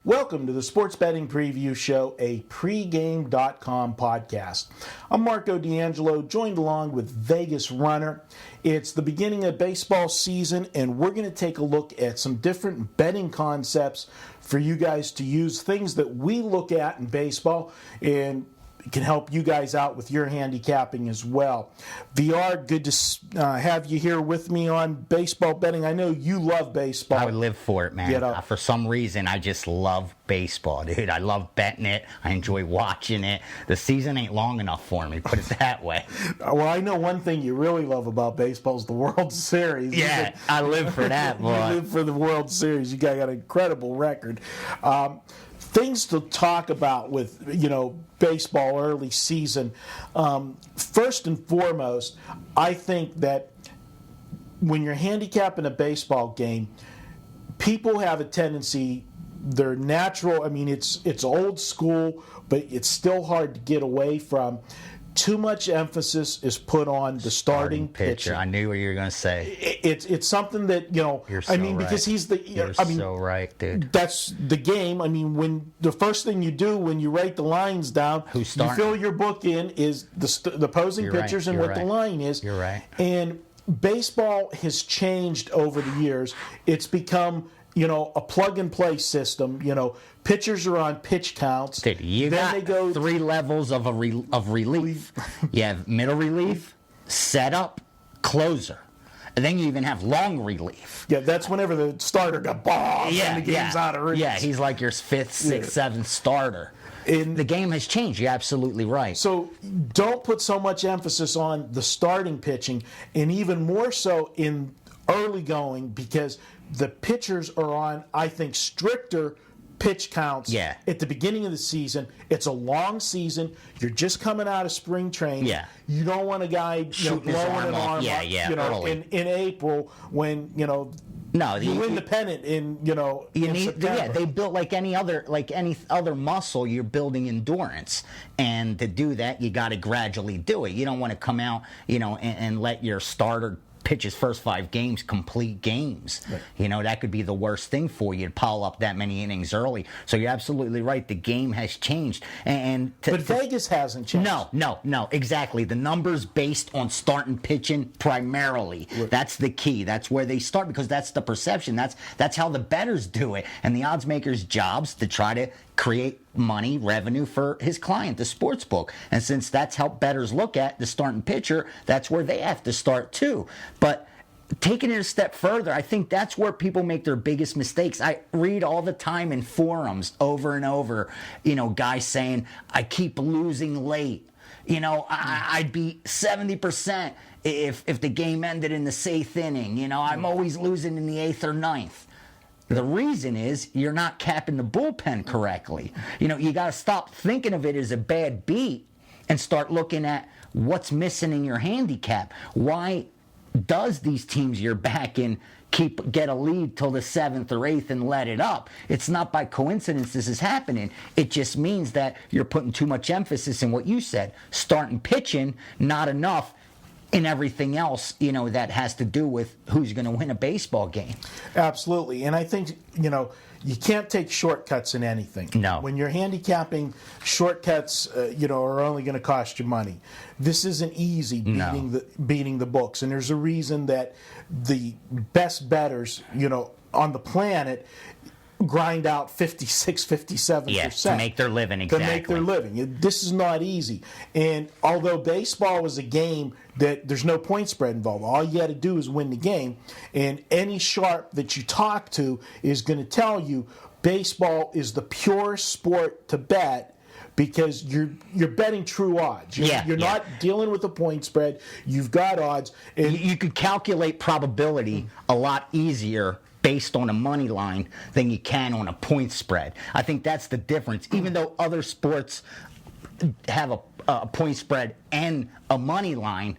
Welcome to the Sports Betting Preview Show, a pregame.com podcast. I'm Marco D'Angelo, joined along with Vegas Runner. It's the beginning of baseball season, and we're going to take a look at some different betting concepts for you guys to use, things that we look at in baseball, and can help you guys out with your handicapping as well. VR, good to have you here with me on baseball betting. I know you love baseball. I would live for it, man. For some reason, I just love baseball, dude. I love betting it. I enjoy watching it. The season ain't long enough for me, put it that way. Well, I know one thing you really love about baseball is the World Series. Yeah, I live for that, boy. You live for the World Series. You got an incredible record. Things to talk about with, baseball early season. First and foremost, I think that when you're handicapping a baseball game, people have a tendency, they're natural, it's old school, but it's still hard to get away from. Too much emphasis is put on the starting pitcher. I knew what you were going to say. It's something that, You're so right. because he's the... You're so right, dude. That's the game. When the first thing you do when you write the lines down, you fill your book in is the opposing pitchers and what the line is. You're right. And baseball has changed over the years. It's become... a plug-and-play system. Pitchers are on pitch counts. Dude, they go 3 levels of relief. You have middle relief, setup, closer. And then you even have long relief. Yeah, that's whenever the starter got bombed and the game's out of reach. Yeah, he's like your 5th, 6th, 7th starter. And the game has changed. You're absolutely right. So don't put so much emphasis on the starting pitching, and even more so in early going, because the pitchers are on, I think, stricter pitch counts at the beginning of the season. It's a long season. You're just coming out of spring training. Yeah. You don't want a guy blowing an arm up, in April when, you win the pennant in September. They built like any other muscle. You're building endurance, and to do that, you got to gradually do it. You don't want to come out, and let your starter pitch his first 5 games complete games. Right. That could be the worst thing for you to pile up that many innings early. So you're absolutely right. The game has changed. But Vegas hasn't changed. No, exactly. The numbers based on starting pitching primarily. Right. That's the key. That's where they start, because that's the perception. That's how the bettors do it. And the odds makers' jobs to try to create money, revenue for his client, the sports book. And since that's how bettors look at the starting pitcher, that's where they have to start too. But taking it a step further, I think that's where people make their biggest mistakes. I read all the time in forums over and over, guys saying, I keep losing late. I'd be 70% if the game ended in the 6th inning. I'm always losing in the 8th or 9th. The reason is you're not capping the bullpen correctly. You got to stop thinking of it as a bad beat and start looking at what's missing in your handicap. Why does these teams you're backing get a lead till the 7th or 8th and let it up? It's not by coincidence this is happening. It just means that you're putting too much emphasis in what you said. Starting pitching, not enough in everything else, that has to do with who's going to win a baseball game. Absolutely. And I think, you can't take shortcuts in anything. No. When you're handicapping, shortcuts, are only going to cost you money. This isn't easy beating the books. And there's a reason that the best bettors, on the planet grind out 56, 57%. Yeah, to make their living, exactly. To make their living. This is not easy. And although baseball is a game that there's no point spread involved, all you got to do is win the game. And any sharp that you talk to is going to tell you baseball is the purest sport to bet, because you're betting true odds. You're not dealing with a point spread. You've got odds. And you could calculate probability a lot easier based on a money line than you can on a point spread. I think that's the difference. Even though other sports have a point spread and a money line,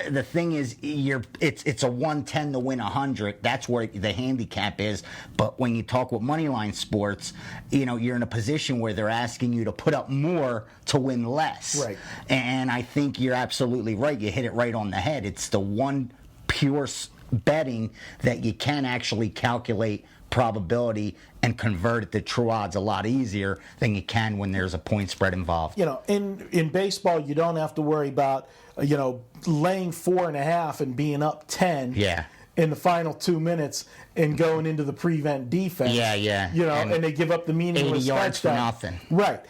the thing is, it's a 110 to win 100. That's where the handicap is. But when you talk with money line sports, you're in a position where they're asking you to put up more to win less. Right. And I think you're absolutely right. You hit it right on the head. It's the one pure betting that you can actually calculate probability and convert it to true odds a lot easier than you can when there's a point spread involved. In baseball, you don't have to worry about, laying 4.5 and being up 10. Yeah. In the final 2 minutes and going into the prevent defense. Yeah. And they give up the meaningless 80 yards touchdown. for nothing. Right.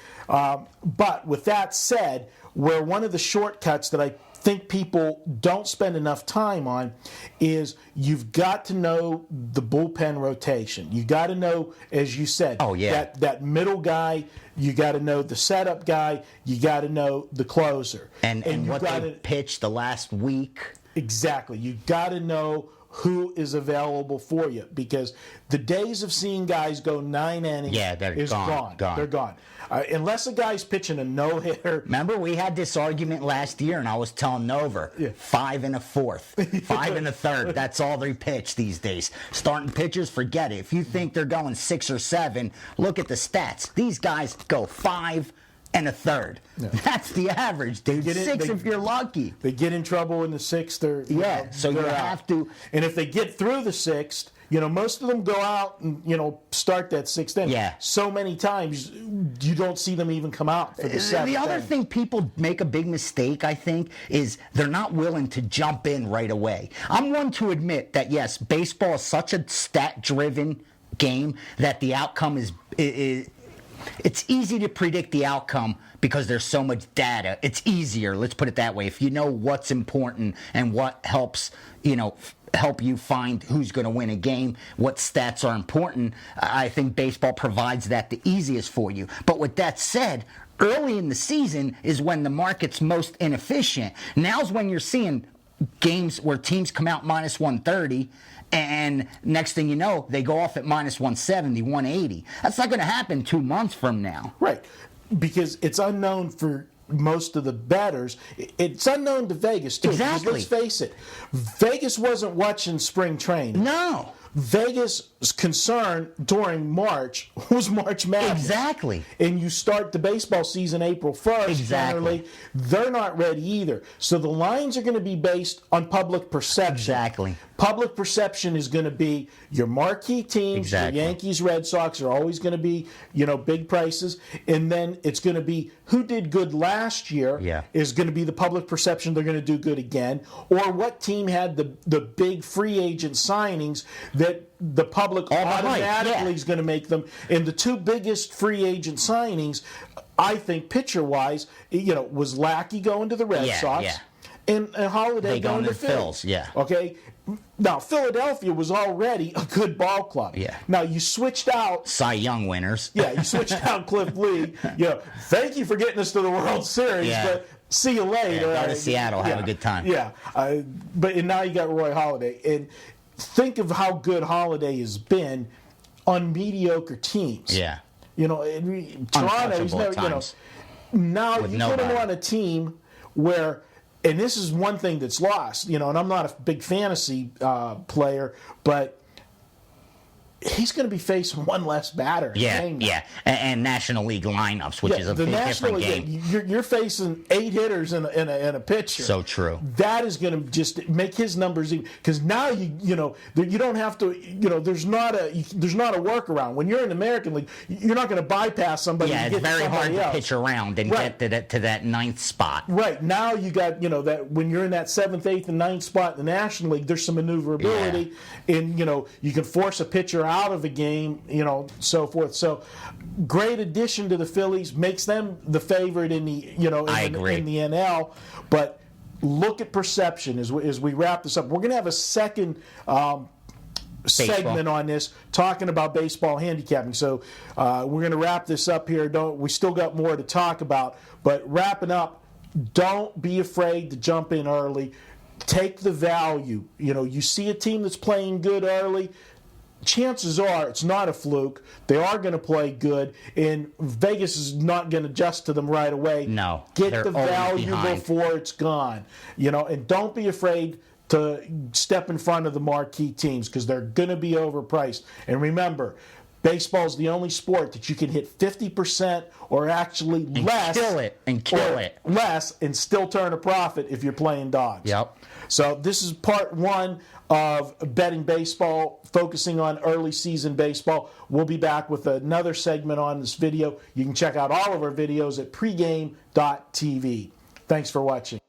But with that said, where one of the shortcuts that I think people don't spend enough time on is you've got to know the bullpen rotation. You got to know, as you said, that middle guy. You got to know the setup guy. You got to know the closer. And what they pitched the last week. Exactly. You got to know who is available for you, because the days of seeing guys go 9 innings is gone. They're gone. Unless a guy's pitching a no-hitter. Remember, we had this argument last year, and I was telling Nover, 5 1/4, 5 1/3. That's all they pitch these days. Starting pitchers, forget it. If you think they're going 6 or 7, look at the stats. These guys go 5 1/3. Yeah. That's the average, dude. 6 if you're lucky. They get in trouble in the 6th. So you have to. And if they get through the 6th, most of them go out and, start that 6th inning. Yeah. So many times you don't see them even come out for the 7th. The other thing people make a big mistake, I think, is they're not willing to jump in right away. I'm one to admit that, yes, baseball is such a stat-driven game that the outcome is it's easy to predict the outcome because there's so much data. It's easier, let's put it that way. If you know what's important and what helps, help you find who's going to win a game, what stats are important, I think baseball provides that the easiest for you. But with that said, early in the season is when the market's most inefficient. Now's when you're seeing games where teams come out minus 130, and next thing you know, they go off at minus 170, 180. That's not going to happen 2 months from now. Right, because it's unknown for most of the bettors. It's unknown to Vegas, too. Exactly. Let's face it, Vegas wasn't watching spring training. No. Vegas' concern during March was March Madness. Exactly. And you start the baseball season April 1st. Exactly. Generally, they're not ready either. So the lines are going to be based on public perception. Exactly. Public perception is going to be your marquee teams, exactly. Your Yankees, Red Sox are always going to be, big prices. And then it's going to be who did good last year is going to be the public perception they're going to do good again. Or what team had the big free agent signings that the public automatically is going to make them. And the two biggest free agent signings, I think, pitcher-wise, was Lackey going to the Red Sox and Holiday going to Phillies. Okay? Now, Philadelphia was already a good ball club. Yeah. Now, you switched out... Cy Young winners. You switched out Cliff Lee. Thank you for getting us to the World Series, but see you later. Go to Seattle. Have a good time. But now you got Roy Halladay. And think of how good Halladay has been on mediocre teams. Yeah. Toronto, he's never, now you put him on a team where... And this is one thing that's lost, and I'm not a big fantasy player, but he's going to be facing one less batter. And National League lineups, which is a big different game. You're facing 8 hitters and a pitcher. So true. That is going to just make his numbers even, because now you don't have to. There's not a workaround. When you're in the American League, you're not going to bypass somebody. Yeah, it's very hard to pitch around and get to that 9th spot. Right now, you got that when you're in that 7th, 8th, and 9th spot in the National League, there's some maneuverability, and you can force a pitcher out of a game, so forth. So, great addition to the Phillies, makes them the favorite in the in the NL. But look at perception as we wrap this up. We're going to have a second segment on this, talking about baseball handicapping. So we're going to wrap this up here. We still got more to talk about, but wrapping up, don't be afraid to jump in early. Take the value. You see a team that's playing good early, chances are it's not a fluke. They are going to play good, and Vegas is not going to adjust to them right away. No, get the value before it's gone. And don't be afraid to step in front of the marquee teams, because they're going to be overpriced. And remember, Baseball is the only sport that you can hit 50% or actually less. Kill it. Less and still turn a profit if you're playing dogs. Yep. So this is part one of Betting Baseball, focusing on early season baseball. We'll be back with another segment on this video. You can check out all of our videos at pregame.tv. Thanks for watching.